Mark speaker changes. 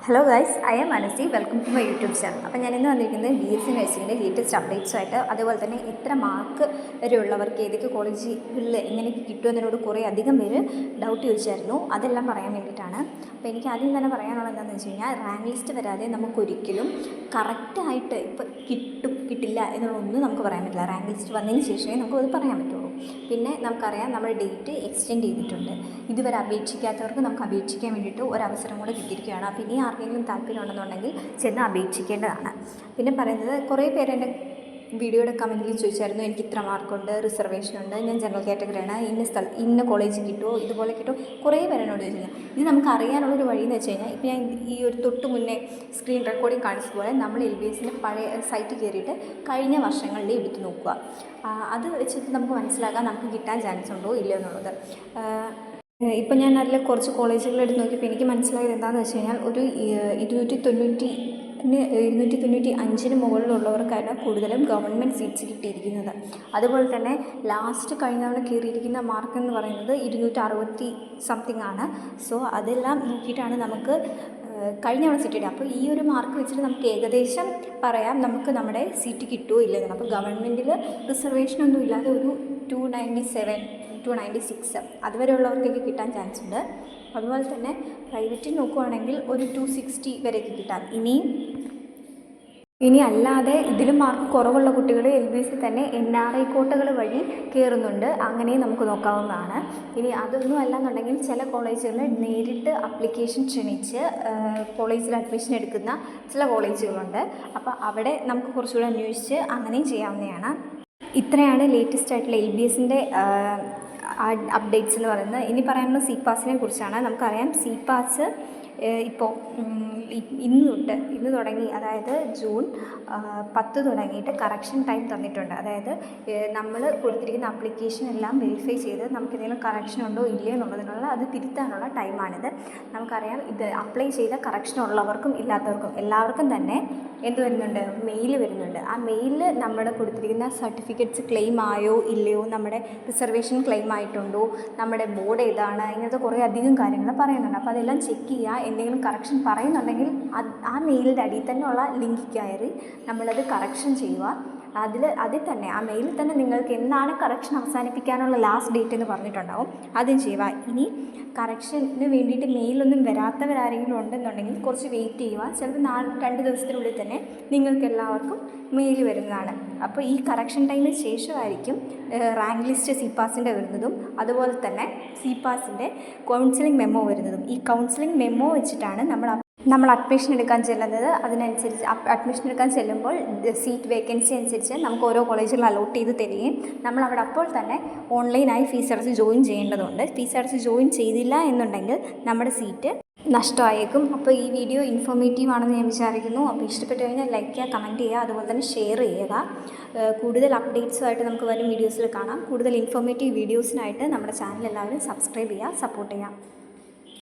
Speaker 1: Hello guys, I am Anasi. Welcome to my YouTube channel. അപ്പോൾ ഞാനിന്ന് വന്നിരിക്കുന്നത് BSc നഴ്സിംഗിൻ്റെ ലേറ്റസ്റ്റ് അപ്ഡേറ്റ്സുമായിട്ട്, അതുപോലെ തന്നെ എത്ര മാർക്ക് വരെ ഉള്ളവർക്ക് ഏതൊക്കെ കോളേജുകളിൽ എങ്ങനെ കിട്ടുമെന്നതിനോട് കുറേ അധികം പേര് ഡൗട്ട് ചോദിച്ചായിരുന്നു. അതെല്ലാം പറയാൻ വേണ്ടിയിട്ടാണ്. അപ്പോൾ എനിക്ക് ആദ്യം തന്നെ പറയാനുള്ളത് എന്താണെന്ന് വെച്ച് കഴിഞ്ഞാൽ, റാങ്ക് ലിസ്റ്റ് വരാതെ നമുക്കൊരിക്കലും കറക്റ്റായിട്ട് ഇപ്പോൾ കിട്ടില്ല എന്നുള്ളതൊന്നും നമുക്ക് പറയാൻ പറ്റില്ല. റാങ്ക് ലിസ്റ്റ് വന്നതിന് ശേഷമേ നമുക്കത് പറയാൻ പറ്റുള്ളൂ. പിന്നെ നമുക്കറിയാം, നമ്മുടെ ഡേറ്റ് എക്സ്റ്റെൻഡ് ചെയ്തിട്ടുണ്ട്. ഇതുവരെ അപേക്ഷിക്കാത്തവർക്ക് നമുക്ക് അപേക്ഷിക്കാൻ വേണ്ടിയിട്ട് ഒരവസരം കൂടെ കിട്ടിയിരിക്കുകയാണ്. അപ്പോൾ ഇനി ആർക്കെങ്കിലും താല്പര്യമുണ്ടെന്നുണ്ടെങ്കിൽ ചെന്ന് അപേക്ഷിക്കേണ്ടതാണ്. പിന്നെ പറയുന്നത്, കുറേ പേര് എൻ്റെ വീഡിയോയുടെ കമൻറ്റിൽ ചോദിച്ചായിരുന്നു, എനിക്ക് ഇത്ര മാർക്കുണ്ട്, റിസർവേഷനുണ്ട്, ഞാൻ ജനറൽ കാറ്റഗറിയാണ്, ഇന്ന കോളേജ് കിട്ടുമോ, ഇതുപോലെ കിട്ടുമോ, കുറേ പേരെന്നോട് ചോദിക്കുന്നത്. ഇത് നമുക്ക് അറിയാനുള്ളൊരു വഴിയെന്ന് വെച്ച് കഴിഞ്ഞാൽ, ഇപ്പോൾ ഞാൻ ഈ ഒരു തൊട്ട് മുന്നേ സ്ക്രീൻ റെക്കോർഡിങ് കാണിച്ചതുപോലെ നമ്മൾ LBSൻ്റെ പഴയ സൈറ്റ് കയറിയിട്ട് കഴിഞ്ഞ വർഷങ്ങളിൽ എടുത്ത് നോക്കുക. അത് വെച്ചിട്ട് നമുക്ക് മനസ്സിലാക്കാം നമുക്ക് കിട്ടാൻ ചാൻസ് ഉണ്ടോ ഇല്ലയോ എന്നുള്ളത്. ഇപ്പം ഞാൻ അതിൽ കുറച്ച് കോളേജുകൾ എടുത്ത് നോക്കിയപ്പോൾ എനിക്ക് മനസ്സിലായത് എന്താണെന്ന് വെച്ച് കഴിഞ്ഞാൽ, ഒരു 295 മുകളിലുള്ളവർക്കാണ് കൂടുതലും ഗവൺമെൻറ് സീറ്റ്സ് കിട്ടിയിരിക്കുന്നത്. അതുപോലെ തന്നെ ലാസ്റ്റ് കഴിഞ്ഞ തവണ കയറിയിരിക്കുന്ന മാർക്ക് എന്ന് പറയുന്നത് 260 സംതിങ് ആണ്. സോ അതെല്ലാം നോക്കിയിട്ടാണ് നമുക്ക് കഴിഞ്ഞ തവണ സീറ്റ് കിട്ടുക. അപ്പോൾ ഈ ഒരു മാർക്ക് വെച്ചിട്ട് നമുക്ക് ഏകദേശം പറയാം നമുക്ക് നമ്മുടെ സീറ്റ് കിട്ടുമോ ഇല്ലെന്ന്. അപ്പോൾ ഗവൺമെൻറ്റിൽ റിസർവേഷനൊന്നും ഇല്ലാതെ ഒരു 297 296 അതുവരെയുള്ളവർക്കൊക്കെ കിട്ടാൻ ചാൻസ് ഉണ്ട്. അതുപോലെ തന്നെ പ്രൈവറ്റിൽ നോക്കുവാണെങ്കിൽ ഒരു 260 വരെയൊക്കെ കിട്ടാം. ഇനി അല്ലാതെ ഇതിലും മാർക്ക് കുറവുള്ള കുട്ടികൾ LBS തന്നെ NRI കോട്ടകൾ വഴി കയറുന്നുണ്ട്. അങ്ങനെയും നമുക്ക് നോക്കാവുന്നതാണ്. ഇനി അതൊന്നും അല്ലാന്നുണ്ടെങ്കിൽ ചില കോളേജുകളിൽ നേരിട്ട് അപ്ലിക്കേഷൻ ക്ഷണിച്ച് കോളേജിൽ അഡ്മിഷൻ എടുക്കുന്ന ചില കോളേജുകളുണ്ട്. അപ്പോൾ അവിടെ നമുക്ക് കുറച്ചുകൂടെ അന്വേഷിച്ച് അങ്ങനെയും ചെയ്യാവുന്നതാണ്. ഇത്രയാണ് ലേറ്റസ്റ്റ് ആയിട്ടുള്ള LBSൻ്റെ അപ്ഡേറ്റ്സ് എന്ന് പറയുന്നത്. ഇനി പറയാനുള്ളത് CPASനെ കുറിച്ചാണ്. നമുക്കറിയാം, CPAS ഇപ്പോൾ ഇന്ന് തുടങ്ങി, അതായത് ജൂൺ 10 തുടങ്ങിയിട്ട് കറക്ഷൻ ടൈം തന്നിട്ടുണ്ട്. അതായത് നമ്മൾ കൊടുത്തിരിക്കുന്ന ആപ്ലിക്കേഷൻ എല്ലാം വെരിഫൈ ചെയ്ത് നമുക്ക് എന്തെങ്കിലും കറക്ഷൻ ഉണ്ടോ ഇല്ലയോ എന്നുള്ളതിനുള്ള അത് തിരുത്താനുള്ള ടൈമാണിത്. നമുക്കറിയാം, ഇത് അപ്ലൈ ചെയ്ത കറക്ഷൻ ഉള്ളവർക്കും ഇല്ലാത്തവർക്കും എല്ലാവർക്കും തന്നെ എന്ത് വരുന്നുണ്ട്, മെയിൽ വരുന്നുണ്ട്. ആ മെയിലിൽ നമ്മൾ കൊടുത്തിരിക്കുന്ന സർട്ടിഫിക്കറ്റ്സ് ക്ലെയിം ആയോ ഇല്ലയോ, നമ്മുടെ റിസർവേഷൻ ക്ലെയിം ആയിട്ടുണ്ടോ, നമ്മുടെ ബോർഡ് ഏതാണ്, ഇങ്ങനത്തെ കുറേ അധികം കാര്യങ്ങൾ പറയുന്നുണ്ട്. അപ്പോൾ അതെല്ലാം ചെക്ക് ചെയ്യുക. എന്തെങ്കിലും കറക്ഷൻ പറയുന്നുണ്ടെങ്കിൽ ആ മെയിലിൻ്റെ അടിയിൽ തന്നെ ഉള്ള ലിങ്ക് കയറി നമ്മളത് കറക്ഷൻ ചെയ്യുക. അതിൽ തന്നെ ആ മെയിലിൽ തന്നെ നിങ്ങൾക്ക് എന്നാണ് കറക്ഷൻ അവസാനിപ്പിക്കാനുള്ള ലാസ്റ്റ് ഡേറ്റ് എന്ന് പറഞ്ഞിട്ടുണ്ടാവും, അതും ചെയ്യുക. ഇനി കറക്ഷന് വേണ്ടിയിട്ട് മെയിലൊന്നും വരാത്തവരാരെങ്കിലും ഉണ്ടെന്നുണ്ടെങ്കിൽ കുറച്ച് വെയിറ്റ് ചെയ്യുക. ചിലപ്പോൾ 2 ദിവസത്തിനുള്ളിൽ തന്നെ നിങ്ങൾക്ക് എല്ലാവർക്കും മെയിൽ വരുന്നതാണ്. അപ്പോൾ ഈ കറക്ഷൻ ടൈമിന് ശേഷമായിരിക്കും റാങ്ക് ലിസ്റ്റ് CPASൻ്റെ വരുന്നതും, അതുപോലെ തന്നെ CPASൻ്റെ കൗൺസിലിംഗ് മെമ്മോ വരുന്നതും. ഈ കൗൺസിലിംഗ് മെമ്മോ വെച്ചിട്ടാണ് നമ്മൾ അഡ്മിഷൻ എടുക്കാൻ ചെല്ലുന്നത്. അതിനനുസരിച്ച് അഡ്മിഷൻ എടുക്കാൻ ചെല്ലുമ്പോൾ സീറ്റ് വേക്കൻസി അനുസരിച്ച് നമുക്ക് ഓരോ കോളേജുകൾ അലോട്ട് ചെയ്ത് തരികയും നമ്മൾ അവിടെ അപ്പോൾ തന്നെ ഓൺലൈനായി ഫീസ് അടച്ച് ജോയിൻ ചെയ്യേണ്ടതുണ്ട്. ഫീസ് അടച്ച് ജോയിൻ ചെയ്തില്ല എന്നുണ്ടെങ്കിൽ നമ്മുടെ സീറ്റ് നഷ്ടമായേക്കും. അപ്പോൾ ഈ വീഡിയോ ഇൻഫോർമേറ്റീവ് ആണെന്ന് ഞാൻ വിചാരിക്കുന്നു. അപ്പോൾ ഇഷ്ടപ്പെട്ട് കഴിഞ്ഞാൽ ലൈക്ക് ചെയ്യുക, കമൻറ്റ് ചെയ്യുക, അതുപോലെ തന്നെ ഷെയർ ചെയ്യുക. കൂടുതൽ അപ്ഡേറ്റ്സുമായിട്ട് നമുക്ക് വരും വീഡിയോസിൽ കാണാം. കൂടുതൽ ഇൻഫോർമേറ്റീവ് വീഡിയോസിനായിട്ട് നമ്മുടെ ചാനൽ എല്ലാവരും സബ്സ്ക്രൈബ് ചെയ്യുക, സപ്പോർട്ട് ചെയ്യുക.